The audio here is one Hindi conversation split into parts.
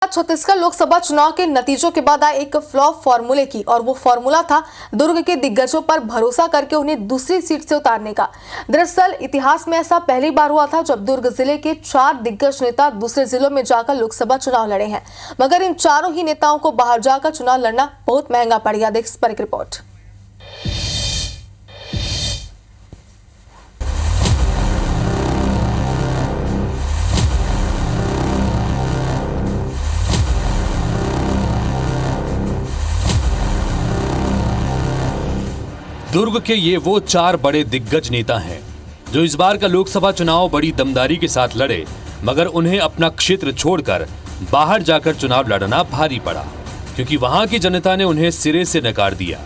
छत्तीसगढ़ लोकसभा चुनाव के नतीजों के बाद आए एक फ्लॉप फॉर्मूले की, और वो फॉर्मूला था दुर्ग के दिग्गजों पर भरोसा करके उन्हें दूसरी सीट से उतारने का। दरअसल इतिहास में ऐसा पहली बार हुआ था जब दुर्ग जिले के 4 दिग्गज नेता दूसरे जिलों में जाकर लोकसभा चुनाव लड़े हैं, मगर इन चारों ही नेताओं को बाहर जाकर चुनाव लड़ना बहुत महंगा पड़ गया। देख इस पर एक रिपोर्ट। दुर्ग के ये वो 4 बड़े दिग्गज नेता हैं जो इस बार का लोकसभा चुनाव बड़ी दमदारी के साथ लड़े, मगर उन्हें अपना क्षेत्र छोड़कर बाहर जाकर चुनाव लड़ना भारी पड़ा क्योंकि वहां की जनता ने उन्हें सिरे से नकार दिया।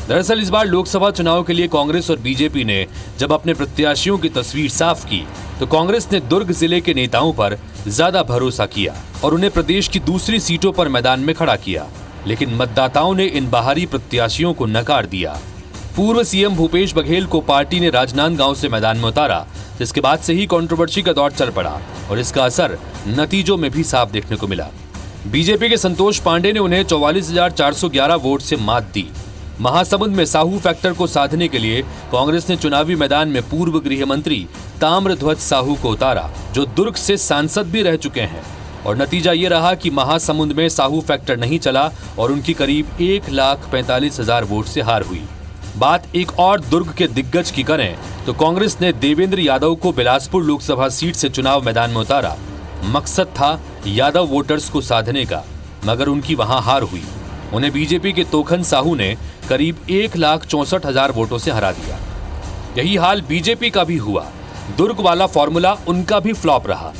दरअसल इस बार लोकसभा चुनाव के लिए कांग्रेस और बीजेपी ने जब अपने प्रत्याशियों की तस्वीर साफ की तो कांग्रेस ने दुर्ग जिले के नेताओं पर ज्यादा भरोसा किया और उन्हें प्रदेश की दूसरी सीटों पर मैदान में खड़ा किया, लेकिन मतदाताओं ने इन बाहरी प्रत्याशियों को नकार दिया। पूर्व सीएम भूपेश बघेल को पार्टी ने राजनांदगांव से मैदान में उतारा, जिसके बाद से ही कंट्रोवर्सी का दौर चल पड़ा और इसका असर नतीजों में भी साफ देखने को मिला। बीजेपी के संतोष पांडे ने उन्हें 44,411 वोट से मात दी। महासमुंद में साहू फैक्टर को साधने के लिए कांग्रेस ने चुनावी मैदान में पूर्व गृह मंत्री ताम्रध्वज साहू को उतारा, जो दुर्ग से सांसद भी रह चुके हैं, और नतीजा ये रहा कि महासमुंद में साहू फैक्टर नहीं चला और उनकी करीब 1,45,000 वोट से हार हुई। बात एक और दुर्ग के दिग्गज की करें तो कांग्रेस ने देवेंद्र यादव को बिलासपुर लोकसभा सीट से चुनाव मैदान में उतारा। मकसद था यादव वोटर्स को साधने का, मगर उनकी वहां हार हुई। उन्हें बीजेपी के तोखन साहू ने करीब 1,64,000 वोटों से हरा दिया। यही हाल बीजेपी का भी हुआ। दुर्ग वाला फॉर्मूला उनका भी फ्लॉप रहा।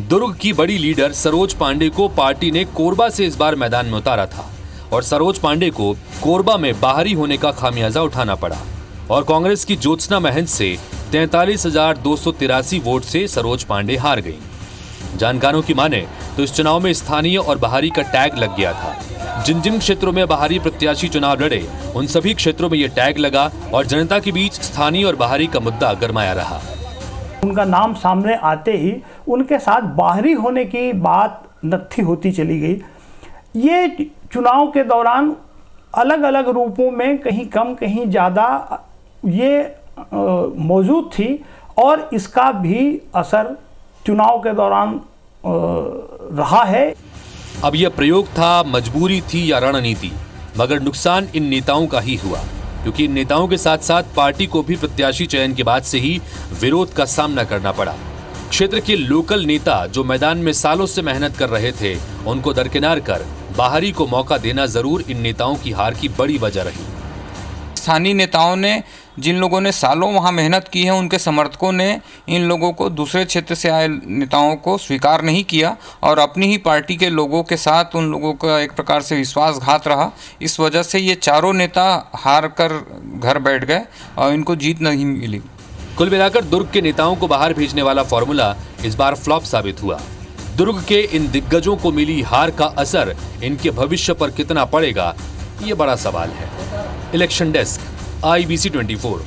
दुर्ग की बड़ी लीडर सरोज पांडे को पार्टी ने कोरबा से इस बार मैदान में उतारा था और सरोज पांडे को कोरबा में बाहरी होने का खामियाजा उठाना पड़ा और कांग्रेस की ज्योत्सना महंत से 43,283 वोट से सरोज पांडे हार गईं। जानकारों की माने तो इस चुनाव में स्थानीय और बाहरी का टैग लग गया था। जिन जिन क्षेत्रों में बाहरी प्रत्याशी चुनाव लड़े उन सभी क्षेत्रों में ये टैग लगा और जनता के बीच स्थानीय और बाहरी का मुद्दा गरमाया रहा। उनका नाम सामने आते ही उनके साथ बाहरी होने की बात नत्थी होती चली गई। ये चुनाव के दौरान अलग अलग रूपों में कहीं कम कहीं ज़्यादा ये मौजूद थी और इसका भी असर चुनाव के दौरान रहा है। अब यह प्रयोग था, मजबूरी थी या रणनीति, मगर नुकसान इन नेताओं का ही हुआ क्योंकि इन नेताओं के साथ साथ पार्टी को भी प्रत्याशी चयन के बाद से ही विरोध का सामना करना पड़ा। क्षेत्र के लोकल नेता जो मैदान में सालों से मेहनत कर रहे थे, उनको दरकिनार कर बाहरी को मौका देना जरूर इन नेताओं की हार की बड़ी वजह रही। स्थानीय नेताओं ने, जिन लोगों ने सालों वहां मेहनत की है, उनके समर्थकों ने इन लोगों को, दूसरे क्षेत्र से आए नेताओं को स्वीकार नहीं किया और अपनी ही पार्टी के लोगों के साथ उन लोगों का एक प्रकार से विश्वासघात रहा। इस वजह से ये चारों नेता हार कर घर बैठ गए और इनको जीत नहीं मिली। कुल मिलाकर दुर्ग के नेताओं को बाहर भेजने वाला फॉर्मूला इस बार फ्लॉप साबित हुआ। दुर्ग के इन दिग्गजों को मिली हार का असर इनके भविष्य पर कितना पड़ेगा, ये बड़ा सवाल है। Election desk, IBC 24।